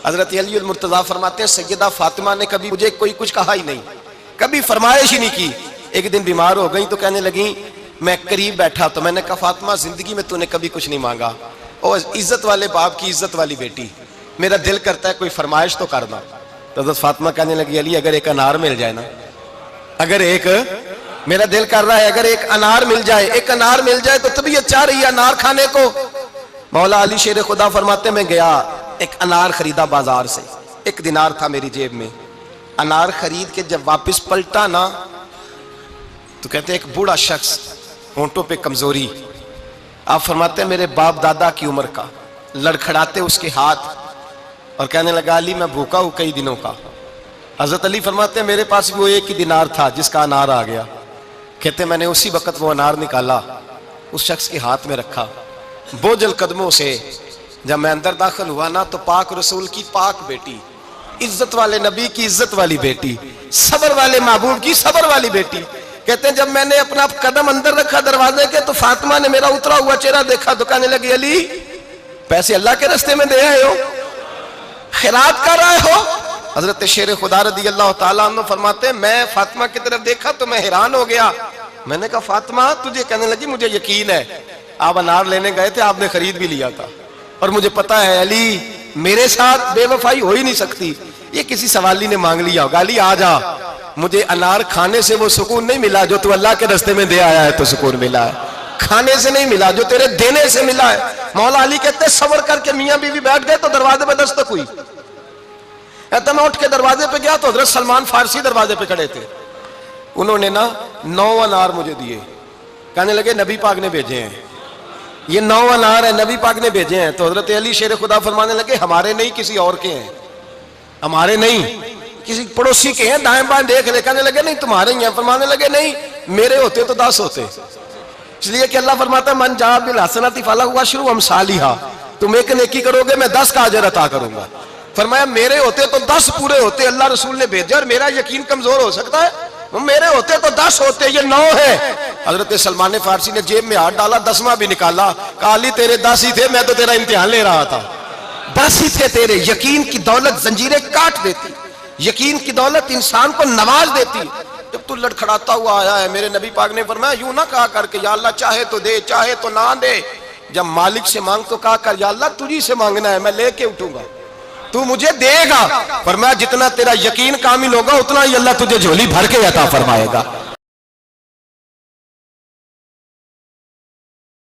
حضرت علی المرتضیٰ فرماتے ہیں سیدہ فاطمہ نے کبھی مجھے کوئی کچھ کہا ہی نہیں، کبھی فرمائش ہی نہیں کی۔ ایک دن بیمار ہو گئی تو کہنے لگیں، میں قریب بیٹھا تو میں نے کہا فاطمہ زندگی میں تو نے کبھی کچھ نہیں مانگا، اور عزت والے باپ کی عزت والی بیٹی، میرا دل کرتا ہے کوئی فرمائش تو کرنا۔ تو حضرت فاطمہ کہنے لگی علی اگر ایک انار مل جائے نا، اگر ایک، میرا دل کر رہا ہے اگر ایک انار مل جائے، ایک انار مل جائے تو طبیعت چاہ رہی ہے انار کھانے کو۔ مولا علی شیر خدا فرماتے میں گیا، ایک انار خریدا بازار سے، 1 دینار تھا میری جیب میں، انار خرید کے جب واپس پلٹا نا تو کہتے ہیں ایک بوڑھا شخص، ہونٹوں پہ کمزوری، آپ فرماتے ہیں میرے باپ دادا کی عمر کا، لڑکھڑاتے اس کے ہاتھ اور کہنے لگا علی میں بھوکا ہوں کئی دنوں کا۔ حضرت علی فرماتے ہیں میرے پاس وہ 1 ہی دینار تھا جس کا انار آ گیا، کہتے ہیں میں نے اسی وقت وہ انار نکالا، اس شخص کے ہاتھ میں رکھا، بوجھل قدموں سے جب میں اندر داخل ہوا نا تو پاک رسول کی پاک بیٹی، عزت والے نبی کی عزت والی بیٹی، صبر والے محبوب کی صبر والی بیٹی، کہتے ہیں جب میں نے اپنا قدم اندر رکھا دروازے کے تو فاطمہ نے میرا اترا ہوا چہرہ دیکھا تو کہنے لگی علی پیسے اللہ کے راستے میں دے آئے ہو، خیرات کر رہے ہو؟ حضرت شیر خدا رضی اللہ تعالیٰ عنہ فرماتے ہیں میں فاطمہ کی طرف دیکھا تو میں حیران ہو گیا، میں نے کہا فاطمہ تجھے، کہنے لگی مجھے یقین ہے آپ انار لینے گئے تھے، آپ نے خرید بھی لیا تھا، اور مجھے پتا ہے علی میرے ساتھ بے وفائی ہو ہی نہیں سکتی، یہ کسی سوالی نے مانگ لیا ہوگا، علی آ جا، مجھے انار کھانے سے وہ سکون نہیں ملا جو تو اللہ کے راستے میں دے آیا ہے تو سکون ملا ہے، کھانے سے نہیں ملا جو تیرے دینے سے ملا ہے۔ مولا علی کہتے ہیں صبر کر کے میاں بیوی بیٹھ گئے تو دروازے پہ دستک ہوئی، کہتا میں اٹھ کے دروازے پہ گیا تو حضرت سلمان فارسی دروازے پہ کھڑے تھے، انہوں نے نا 9 انار مجھے دیے، کہنے لگے نبی پاک نے بھیجے ہیں، یہ 9 انار ہیں نبی پاک نے بھیجے ہیں۔ تو حضرت علی شیر خدا فرمانے لگے ہمارے نہیں کسی اور کے ہیں، ہمارے نہیں کسی پڑوسی کے ہیں، دائیں بائیں دیکھ لے، کہنے لگے نہیں تمہارے ہی ہیں، فرمانے لگے نہیں میرے ہوتے تو 10 ہوتے، اس لیے کہ اللہ فرماتا ہے من جاء بالحسنۃ فلہ عشر امثالھا، تم ایک نیکی کرو گے میں 10 کا اجر عطا کروں گا، فرمایا میرے ہوتے تو 10 پورے ہوتے، اللہ رسول نے بھیجا اور میرا یقین کمزور ہو سکتا ہے، میرے ہوتے تو 10 ہوتے، یہ 9 ہے۔ حضرت سلمان فارسی نے جیب میں ہاتھ ڈالا، 10واں بھی نکالا، کہا علی تیرے 10 ہی تھے، میں تو تیرا امتحان لے رہا تھا، 10 ہی تھے تیرے۔ یقین کی دولت زنجیریں کاٹ دیتی، یقین کی دولت انسان کو نواز دیتی۔ جب تو لڑکھڑاتا ہوا آیا ہے، میرے نبی پاک نے فرمایا یوں نہ کہا کر کے یا اللہ چاہے تو دے چاہے تو نہ دے، جب مالک سے مانگ تو کہا کر یا اللہ تجھی سے مانگنا ہے، میں لے کے اٹھوں گا، تو مجھے دے گا، فرمایا جتنا تیرا یقین کامل ہوگا اتنا ہی اللہ تجھے جھولی بھر کے عطا فرمائے گا۔